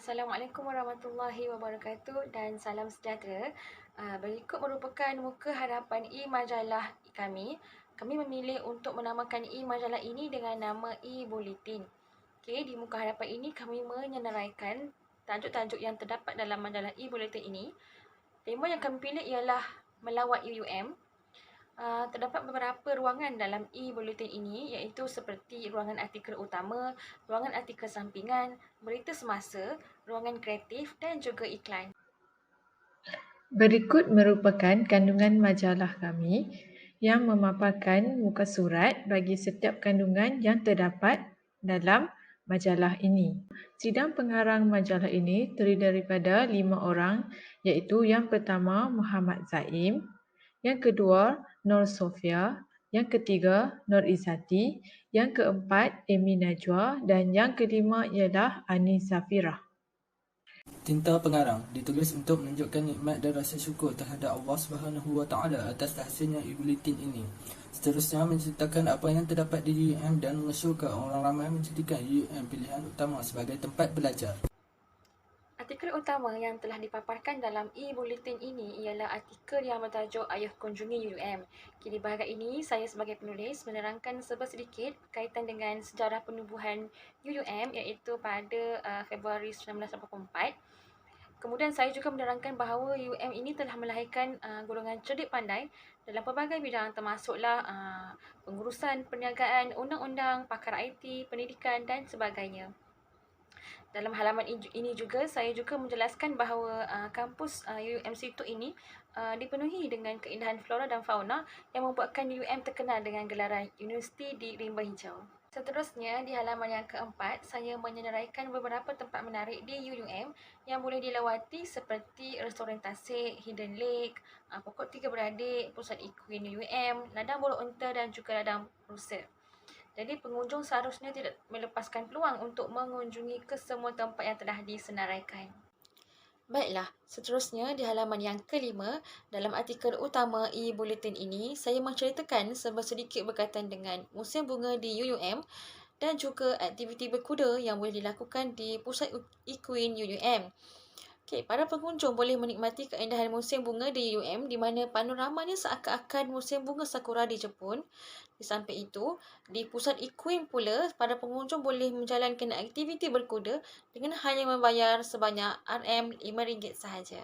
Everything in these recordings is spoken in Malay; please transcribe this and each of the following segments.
Assalamualaikum warahmatullahi wabarakatuh dan salam sejahtera. Berikut merupakan muka hadapan e-majalah kami. Kami memilih untuk menamakan e-majalah ini dengan nama e-bulletin. Okey, di muka hadapan ini kami menyenaraikan tajuk-tajuk yang terdapat dalam majalah e-bulletin ini. Tema yang kami pilih ialah melawat UUM. Terdapat beberapa ruangan dalam e-bulletin ini iaitu seperti ruangan artikel utama, ruangan artikel sampingan, berita semasa, ruangan kreatif dan juga iklan. Berikut merupakan kandungan majalah kami yang memaparkan muka surat bagi setiap kandungan yang terdapat dalam majalah ini. Sidang pengarang majalah ini terdiri daripada 5 orang iaitu yang pertama Muhammad Zaim, yang kedua Nur Sofia, yang ketiga Nur Izzati, yang keempat Amy Najwa dan yang kelima ialah Ani Zafirah. Tinta pengarang ditulis untuk menunjukkan nikmat dan rasa syukur terhadap Allah SWT atas hasilnya e-bulletin ini. Seterusnya menceritakan apa yang terdapat di UUM dan mengesyorkan orang ramai menjadikan UUM pilihan utama sebagai tempat belajar. Artikel utama yang telah dipaparkan dalam e-bulletin ini ialah artikel yang bertajuk Ayuh Kunjungi UUM. Di bahagian ini, saya sebagai penulis menerangkan sedikit kaitan dengan sejarah penubuhan UUM iaitu pada Februari 1984. Kemudian saya juga menerangkan bahawa UUM ini telah melahirkan golongan cerdik pandai dalam pelbagai bidang termasuklah pengurusan perniagaan, undang-undang, pakar IT, pendidikan dan sebagainya. Dalam halaman ini juga saya juga menjelaskan bahawa kampus UUM Situ ini dipenuhi dengan keindahan flora dan fauna yang membuatkan UUM terkenal dengan gelaran Universiti di Rimba Hijau. Seterusnya, di halaman yang keempat, saya menyenaraikan beberapa tempat menarik di UUM yang boleh dilawati seperti restoran Tasik, Hidden Lake, Pokok Tiga Beradik, Pusat Equine UUM, Ladang Bulu Unta dan juga Ladang Rusa. Jadi pengunjung seharusnya tidak melepaskan peluang untuk mengunjungi ke semua tempat yang telah disenaraikan. Baiklah, seterusnya di halaman yang kelima, dalam artikel utama e-bulletin ini, saya menceritakan sedikit berkaitan dengan musim bunga di UUM dan juga aktiviti berkuda yang boleh dilakukan di Pusat Equine UUM. Para pengunjung boleh menikmati keindahan musim bunga di UUM di mana panoramanya seakan-akan musim bunga sakura di Jepun. Di samping itu, di pusat Equine pula, para pengunjung boleh menjalankan aktiviti berkuda dengan hanya membayar sebanyak RM5 sahaja.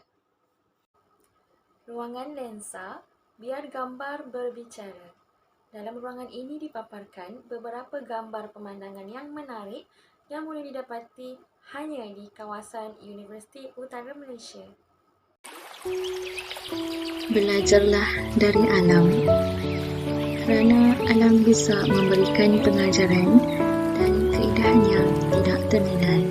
Ruangan lensa, biar gambar berbicara. Dalam ruangan ini dipaparkan beberapa gambar pemandangan yang menarik yang boleh didapati hanya di kawasan Universiti Utara Malaysia. Belajarlah dari alam, kerana alam bisa memberikan pengajaran dan keindahan yang tidak ternilai.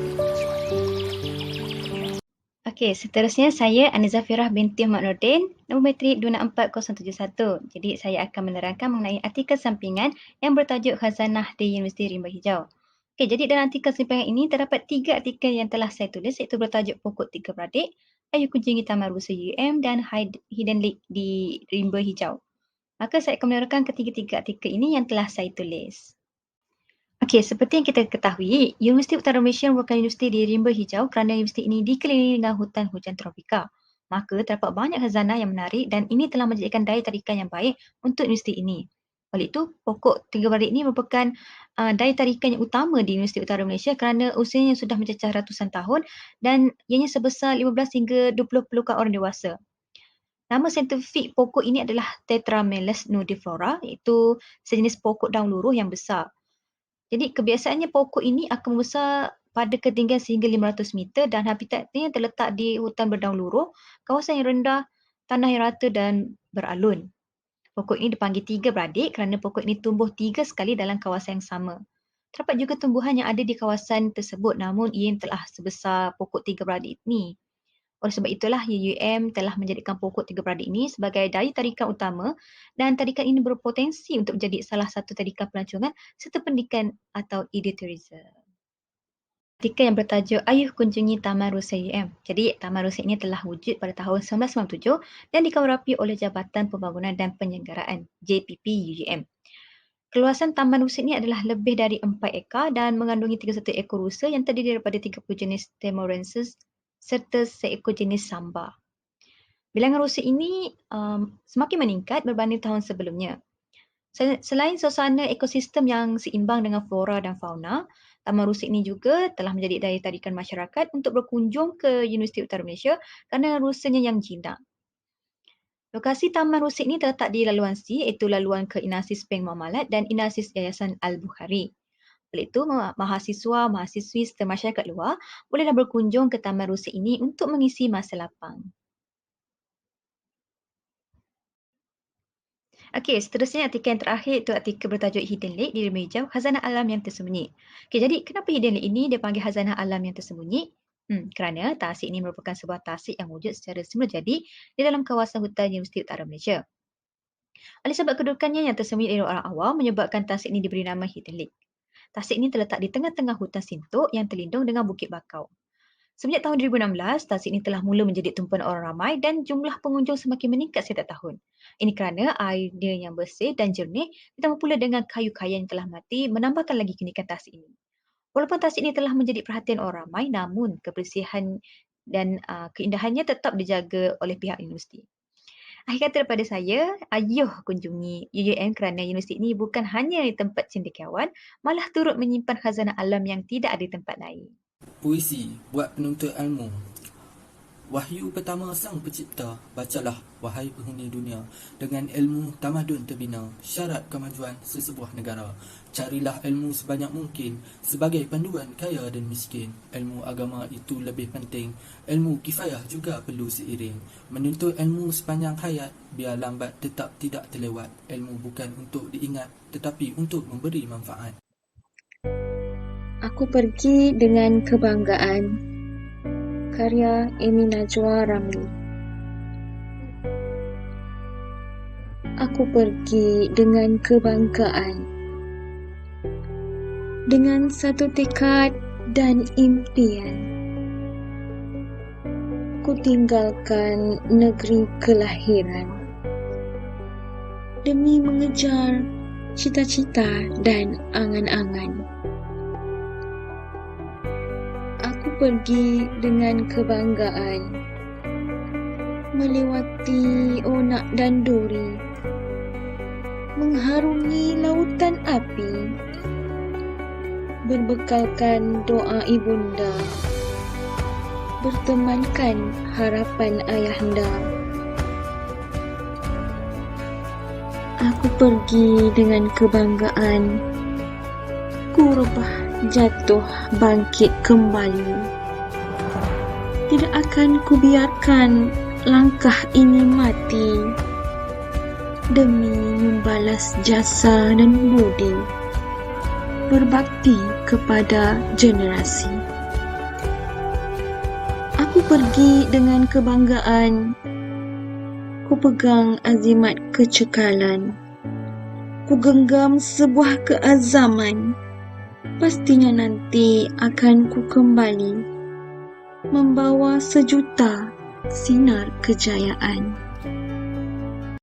Okey, seterusnya saya Ani Zafirah binti Ahmad Nordin, nombor matrik 264071. Jadi saya akan menerangkan mengenai artikel sampingan yang bertajuk Khazanah di Universiti Rimba Hijau. Okey, jadi dalam artikel sampingan ini terdapat 3 artikel yang telah saya tulis iaitu bertajuk Pokok Tiga Beradik, Ayuh Kunjungi Taman Rusa UUM dan Hidden Lake di Rimba Hijau. Maka saya akan menerangkan ketiga-tiga artikel ini yang telah saya tulis. Okey, seperti yang kita ketahui, Universiti Utara Malaysia merupakan universiti di rimba hijau kerana universiti ini dikelilingi dengan hutan hujan tropika. Maka terdapat banyak khazanah yang menarik dan ini telah menjadikan daya tarikan yang baik untuk universiti ini. Oleh itu, Pokok Tiga Beradik ini merupakan daya tarikan yang utama di Universiti Utara Malaysia kerana usianya sudah mencecah ratusan tahun dan ianya sebesar 15 hingga 20 pelukan orang dewasa. Nama saintifik pokok ini adalah Tetrameles nudiflora, iaitu sejenis pokok daun luruh yang besar. Jadi kebiasaannya pokok ini akan membesar pada ketinggian sehingga 500 meter dan habitatnya terletak di hutan berdaun luruh, kawasan yang rendah, tanah yang rata dan beralun. Pokok ini dipanggil tiga beradik kerana pokok ini tumbuh 3 sekali dalam kawasan yang sama. Terdapat juga tumbuhan yang ada di kawasan tersebut namun ia telah sebesar pokok tiga beradik ini. Oleh sebab itulah UUM telah menjadikan Pokok Tiga Beradik ini sebagai daya tarikan utama dan tarikan ini berpotensi untuk menjadi salah satu tarikan pelancongan serta pendidikan atau edutourism. Artikel yang bertajuk Ayuh Kunjungi Taman Rusa UUM. Jadi Taman Rusa ini telah wujud pada tahun 1997 dan dikawal rapi oleh Jabatan Pembangunan dan Penyelenggaraan JPP UUM. Keluasan Taman Rusa ini adalah lebih dari 4 ekar dan mengandungi 31 ekor rusa yang terdiri daripada 30 jenis Timorensis serta seekor jenis Samba. Bilangan rusa ini semakin meningkat berbanding tahun sebelumnya. Selain suasana ekosistem yang seimbang dengan flora dan fauna, Taman Rusik ini juga telah menjadi daya tarikan masyarakat untuk berkunjung ke Universiti Utara Malaysia kerana rusanya yang jinak. Lokasi Taman Rusik ini terletak di laluan C, iaitu laluan ke Inasis Bank Muamalat dan Inasis Yayasan Al-Bukhari. Oleh itu, mahasiswa, mahasiswi serta masyarakat luar bolehlah berkunjung ke Taman Rusik ini untuk mengisi masa lapang. Okey, seterusnya artikel yang terakhir itu artikel bertajuk Hidden Lake di Rumah Hijau, Khazanah Alam yang Tersembunyi. Okey, jadi kenapa Hidden Lake ini dipanggil Khazanah Alam yang Tersembunyi? Kerana tasik ini merupakan sebuah tasik yang wujud secara semula jadi di dalam kawasan hutan Universiti Utara Malaysia. Oleh sebab kedudukannya yang tersembunyi dari orang awam menyebabkan tasik ini diberi nama Hidden Lake. Tasik ini terletak di tengah-tengah hutan sintuk yang terlindung dengan Bukit Bakau. Semenjak tahun 2016, tasik ini telah mula menjadi tumpuan orang ramai dan jumlah pengunjung semakin meningkat setiap tahun. Ini kerana airnya yang bersih dan jernih ditambah pula dengan kayu-kayu yang telah mati menambahkan lagi keunikan tasik ini. Walaupun tasik ini telah menjadi perhatian orang ramai, namun kebersihan dan keindahannya tetap dijaga oleh pihak universiti. Akhir kata daripada saya, ayuh kunjungi UUM kerana universiti ini bukan hanya tempat cendekiawan, malah turut menyimpan khazanah alam yang tidak ada di tempat lain. Puisi buat penuntut ilmu. Wahyu pertama Sang Pencipta, bacalah wahai penghuni dunia, dengan ilmu tamadun terbina, syarat kemajuan sesebuah negara. Carilah ilmu sebanyak mungkin sebagai panduan kaya dan miskin. Ilmu agama itu lebih penting, ilmu kifayah juga perlu seiring. Menuntut ilmu sepanjang hayat, biar lambat tetap tidak terlewat. Ilmu bukan untuk diingat, tetapi untuk memberi manfaat. Aku pergi dengan kebanggaan. Karya Amy Najwa Ramli. Aku pergi dengan kebanggaan, dengan satu tekad dan impian. Ku tinggalkan negeri kelahiran demi mengejar cita-cita dan angan-angan. Pergi dengan kebanggaan, melewati onak dan duri, mengharungi lautan api, berbekalkan doa ibunda, bertemankan harapan ayahanda. Aku pergi dengan kebanggaan, ku rebah jatuh bangkit kembali. Tidak akan kubiarkan langkah ini mati demi membalas jasa dan budi, berbakti kepada generasi. Aku pergi dengan kebanggaan, ku pegang azimat kecekalan, ku genggam sebuah keazaman. Pastinya nanti akan ku kembali membawa sejuta sinar kejayaan.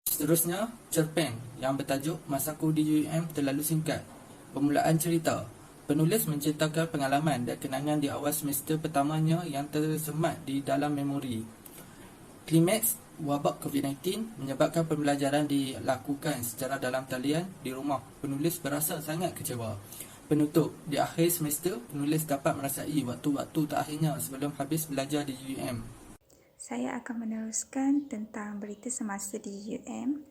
Seterusnya, cerpen yang bertajuk Masaku di UUM Terlalu Singkat. Permulaan cerita. Penulis menceritakan pengalaman dan kenangan di awal semester pertamanya yang tersemat di dalam memori. Klimaks wabak COVID-19 menyebabkan pembelajaran dilakukan secara dalam talian di rumah. Penulis berasa sangat kecewa. Penutup, di akhir semester, penulis dapat merasai waktu-waktu terakhirnya sebelum habis belajar di UUM. Saya akan meneruskan tentang berita semasa di UUM.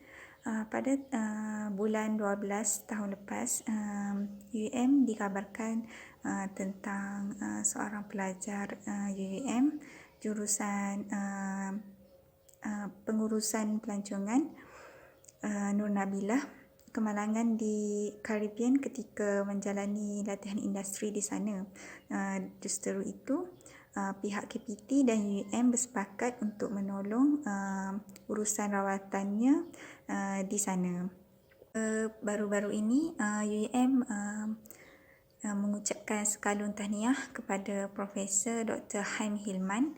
Pada bulan 12 tahun lepas, UUM dikabarkan tentang seorang pelajar UUM jurusan pengurusan pelancongan, Nur Nabilah, kemalangan di Caribbean ketika menjalani latihan industri di sana. Justeru itu, pihak KPT dan UUM bersepakat untuk menolong urusan rawatannya di sana. Baru-baru ini, UUM mengucapkan sekalun tahniah kepada Profesor Dr. Haim Hilman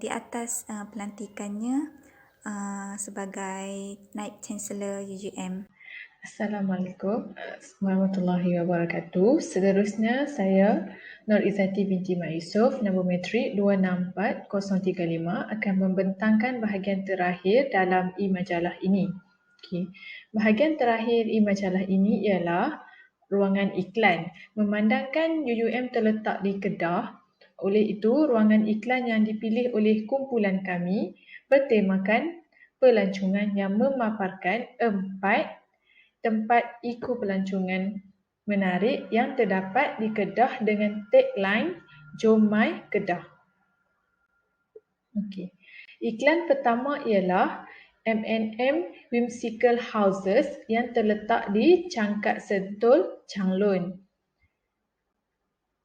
di atas pelantikannya sebagai Naib Chancellor UUM. Assalamualaikum warahmatullahi wabarakatuh. Seterusnya saya Nur Izzati binti Mak Yusof, nombor matrik 264035 akan membentangkan bahagian terakhir dalam e-majalah ini. Okey. Bahagian terakhir e-majalah ini ialah ruangan iklan. Memandangkan UUM terletak di Kedah, oleh itu ruangan iklan yang dipilih oleh kumpulan kami bertemakan pelancongan yang memaparkan 4 tempat pelancongan menarik yang terdapat di Kedah dengan tagline Jom Mai Kedah. Okey. Iklan pertama ialah M&M Whimsical Houses yang terletak di Cangkat Sentul, Changlun.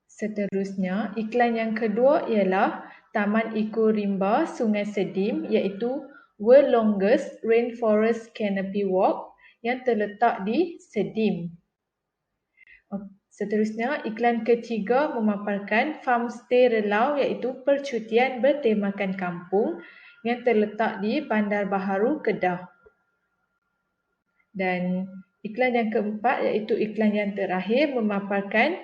Seterusnya, iklan yang kedua ialah Taman Eco Rimba Sungai Sedim iaitu World Longest Rainforest Canopy Walk yang terletak di Sedim. Seterusnya, iklan ketiga memaparkan farmstay relau iaitu percutian bertemakan kampung yang terletak di Bandar Baharu, Kedah. Dan iklan yang keempat iaitu iklan yang terakhir memaparkan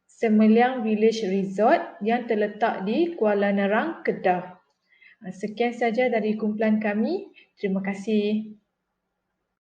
Semeliang Village Resort yang terletak di Kuala Nerang, Kedah. Sekian saja dari kumpulan kami. Terima kasih.